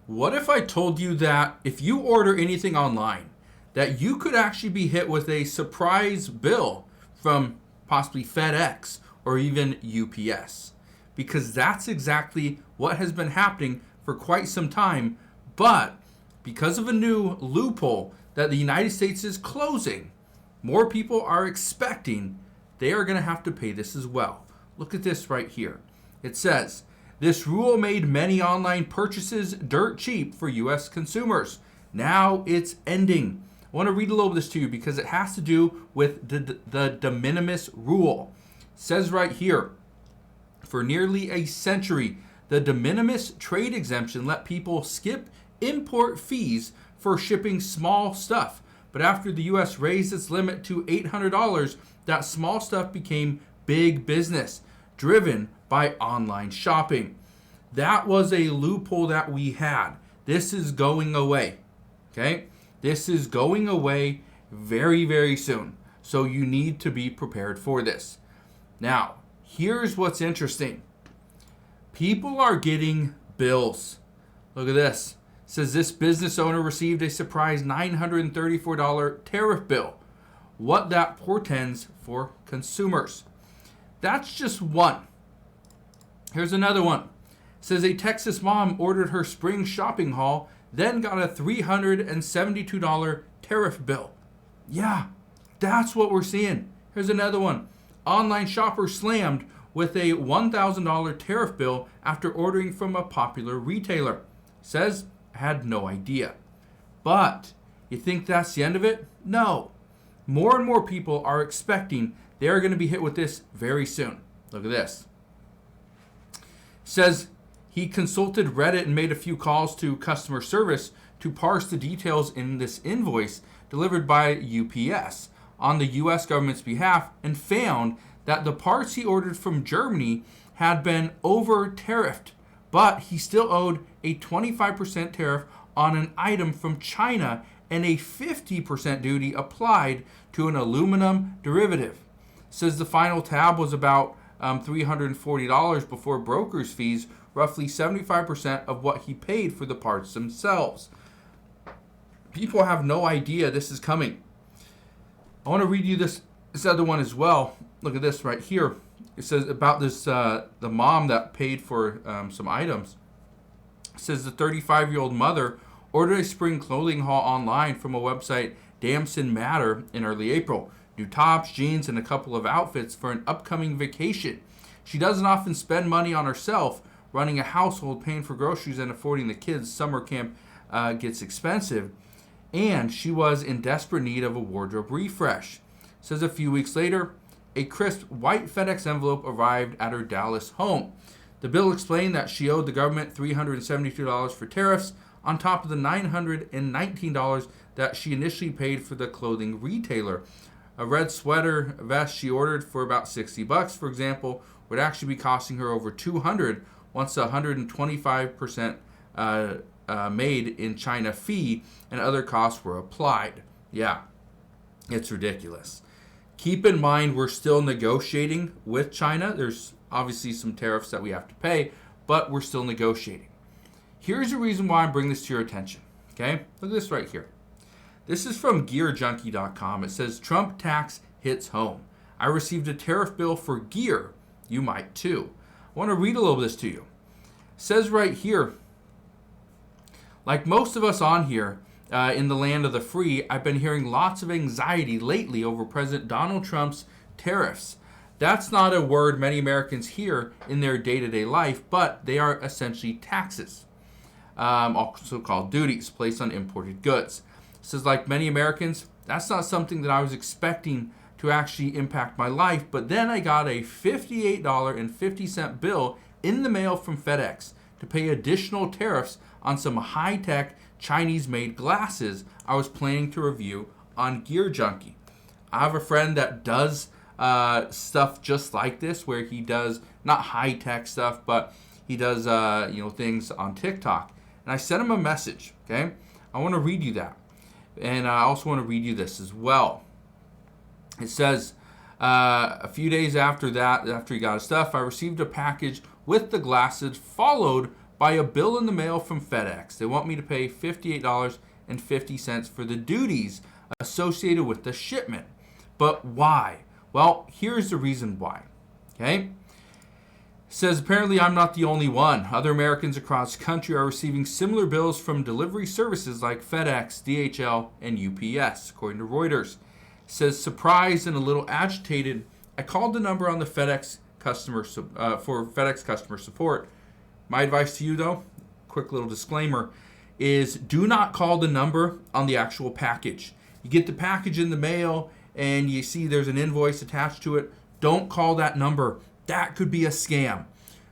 What if I told you that if you order anything online, that you could actually be hit with a surprise bill from possibly FedEx or even UPS? Because that's exactly what has been happening for quite some time. But because of a new loophole that the United States is closing, more people are expecting they are going to have to pay this as well. Look at this right here. It says, this rule made many online purchases dirt cheap for U.S. consumers. Now it's ending. I want to read a little of this to you because it has to do with the de minimis rule. It says right here, for nearly a century, the de minimis trade exemption let people skip import fees for shipping small stuff. But after the U.S. raised its limit to $800, that small stuff became big business, driven by online shopping. That was a loophole that we had. This is going away. Okay? This is going away very, very soon. So you need to be prepared for this. Now, here's what's interesting. People are getting bills. Look at this. It says this business owner received a surprise $934 tariff bill. What that portends for consumers. That's just one. Here's another one. It says a Texas mom ordered her spring shopping haul, then got a $372 tariff bill. Yeah, that's what we're seeing. Here's another one. Online shopper slammed with a $1,000 tariff bill after ordering from a popular retailer. Says, I had no idea. But you think that's the end of it? No. More and more people are expecting they're going to be hit with this very soon. Look at this. It says he consulted Reddit and made a few calls to customer service to parse the details in this invoice delivered by UPS on the U.S. government's behalf and found that the parts he ordered from Germany had been over-tariffed, but he still owed a 25% tariff on an item from China and a 50% duty applied to an aluminum derivative. Says the final tab was about $340 before broker's fees, roughly 75% of what he paid for the parts themselves. People have no idea this is coming. I want to read you this other one as well. Look at this right here. It says about this the mom that paid for some items. It says the 35-year-old mother ordered a spring clothing haul online from a website, Damson Matter, in early April. New tops, jeans, and a couple of outfits for an upcoming vacation. She doesn't often spend money on herself. Running a household, paying for groceries, and affording the kids summer camp gets expensive. And she was in desperate need of a wardrobe refresh. Says a few weeks later, a crisp white FedEx envelope arrived at her Dallas home. The bill explained that she owed the government $372 for tariffs on top of the $919 that she initially paid for the clothing retailer. A red sweater vest she ordered for about $60, for example, would actually be costing her over $200 once the 125% made in China fee and other costs were applied. Yeah, it's ridiculous. Keep in mind, we're still negotiating with China. There's obviously some tariffs that we have to pay, but we're still negotiating. Here's the reason why I'm bringing this to your attention. Okay, look at this right here. This is from GearJunkie.com. It says, Trump tax hits home. I received a tariff bill for gear. You might too. I want to read a little of this to you. It says right here, like most of us on here in the land of the free, I've been hearing lots of anxiety lately over President Donald Trump's tariffs. That's not a word many Americans hear in their day-to-day life, but they are essentially taxes, also called duties, placed on imported goods. It says, like many Americans, that's not something that I was expecting to actually impact my life, but then I got a $58.50 bill in the mail from FedEx to pay additional tariffs on some high-tech Chinese-made glasses I was planning to review on Gear Junkie. I have a friend that does stuff just like this, where he does not high-tech stuff, but he does things on TikTok. And I sent him a message. Okay, I want to read you that, and I also want to read you this as well. It says, a few days after that, after he got his stuff, I received a package with the glasses, followed by a bill in the mail from FedEx. They want me to pay $58.50 for the duties associated with the shipment. But why? Well, here's the reason why. Okay? It says, apparently I'm not the only one. Other Americans across the country are receiving similar bills from delivery services like FedEx, DHL, and UPS, according to Reuters. It says, surprised and a little agitated, I called the number on the FedEx customer for FedEx customer support. My advice to you, though, quick little disclaimer, is do not call the number on the actual package. You get the package in the mail and you see there's an invoice attached to it. Don't call that number. That could be a scam.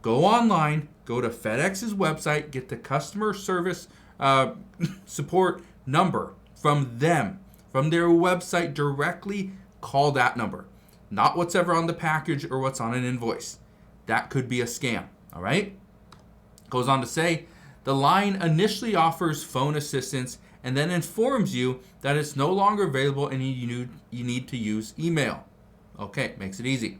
Go online, go to FedEx's website, get the customer service support number from them, from their website directly. Call that number, not what's ever on the package or what's on an invoice. That could be a scam, all right? Goes on to say, the line initially offers phone assistance and then informs you that it's no longer available and you need to use email. Okay, makes it easy.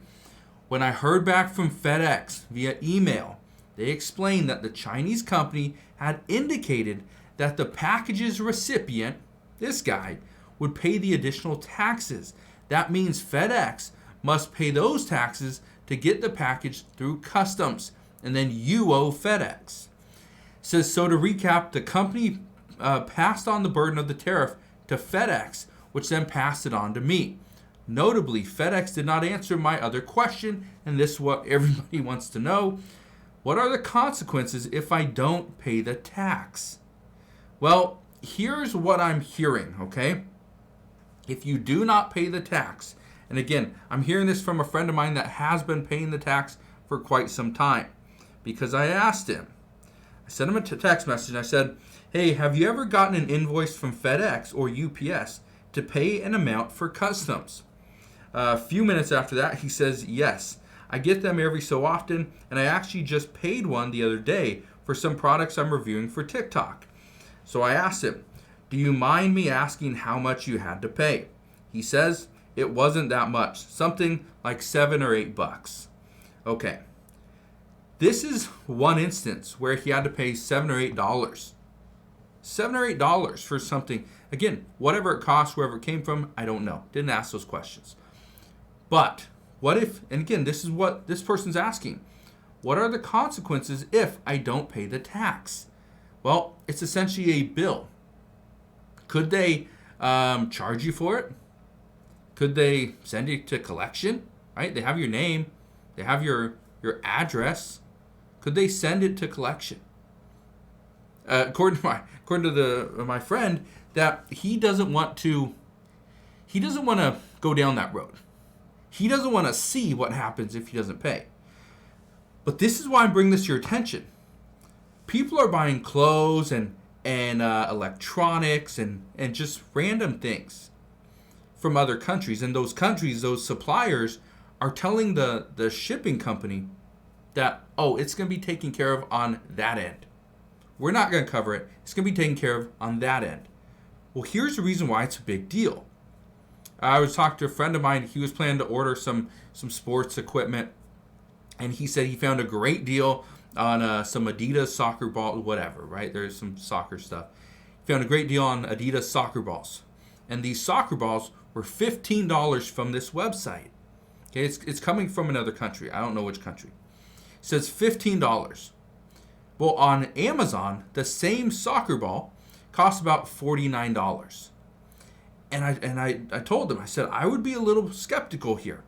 When I heard back from FedEx via email, they explained that the Chinese company had indicated that the package's recipient, this guy, would pay the additional taxes. That means FedEx must pay those taxes to get the package through customs, and then you owe FedEx. Says, so to recap, the company passed on the burden of the tariff to FedEx, which then passed it on to me. Notably, FedEx did not answer my other question, and this is what everybody wants to know. What are the consequences if I don't pay the tax? Well, here's what I'm hearing, okay? If you do not pay the tax, and again, I'm hearing this from a friend of mine that has been paying the tax for quite some time, because I asked him, I sent him a text message, and I said, hey, have you ever gotten an invoice from FedEx or UPS to pay an amount for customs? A few minutes after that, he says, yes, I get them every so often, and I actually just paid one the other day for some products I'm reviewing for TikTok. So I asked him, do you mind me asking how much you had to pay? He says, it wasn't that much, something like $7 or $8. Okay, this is one instance where he had to pay $7 or $8. $7 or $8 for something, again, whatever it cost, wherever it came from, I don't know. Didn't ask those questions. But what if, and again, this is what this person's asking, what are the consequences if I don't pay the tax? Well, it's essentially a bill. Could they charge you for it? Could they send you to collection? Right? They have your name. They have your address. Could they send it to collection? According to my friend, that he doesn't want to go down that road. He doesn't want to see what happens if he doesn't pay. But this is why I'm bringing this to your attention. People are buying clothes and electronics and just random things from other countries. And those countries, those suppliers, are telling the shipping company that, oh, it's going to be taken care of on that end. We're not going to cover it. It's going to be taken care of on that end. Well, here's the reason why it's a big deal. I was talking to a friend of mine. He was planning to order some sports equipment, and he said he found a great deal on some Adidas soccer ball, whatever, right? There's some soccer stuff. He found a great deal on Adidas soccer balls. And these soccer balls were $15 from this website. Okay, it's coming from another country. I don't know which country. It says $15. Well, on Amazon, the same soccer ball costs about $49. And I told them, I said, I would be a little skeptical here.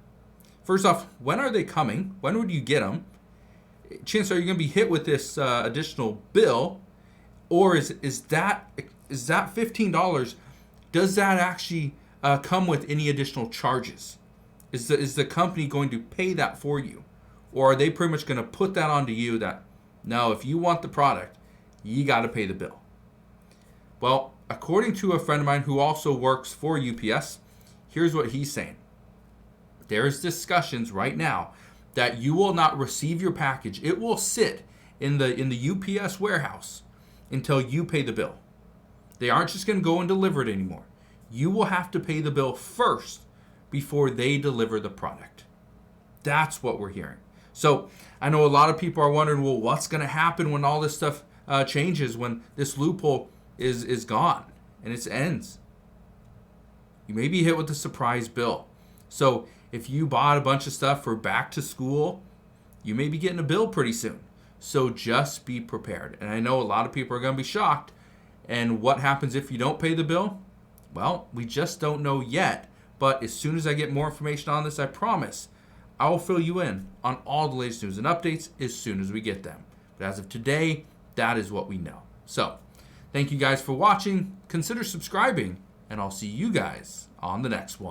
First off, when are they coming? When would you get them? Chances are you're going to be hit with this additional bill. Or is that $15? Does that actually come with any additional charges? Is the company going to pay that for you? Or are they pretty much going to put that onto you that, no, if you want the product, you got to pay the bill? Well, according to a friend of mine who also works for UPS, here's what he's saying. There's discussions right now that you will not receive your package. It will sit in the UPS warehouse until you pay the bill. They aren't just going to go and deliver it anymore. You will have to pay the bill first before they deliver the product. That's what we're hearing. So I know a lot of people are wondering, well, what's going to happen when all this stuff changes, when this loophole is gone and it ends? You may be hit with a surprise bill. So if you bought a bunch of stuff for back to school, you may be getting a bill pretty soon. So just be prepared. And I know a lot of people are going to be shocked. And what happens if you don't pay the bill? Well, we just don't know yet. But as soon as I get more information on this, I promise I will fill you in on all the latest news and updates as soon as we get them. But as of today, that is what we know. So thank you guys for watching. Consider subscribing, and I'll see you guys on the next one.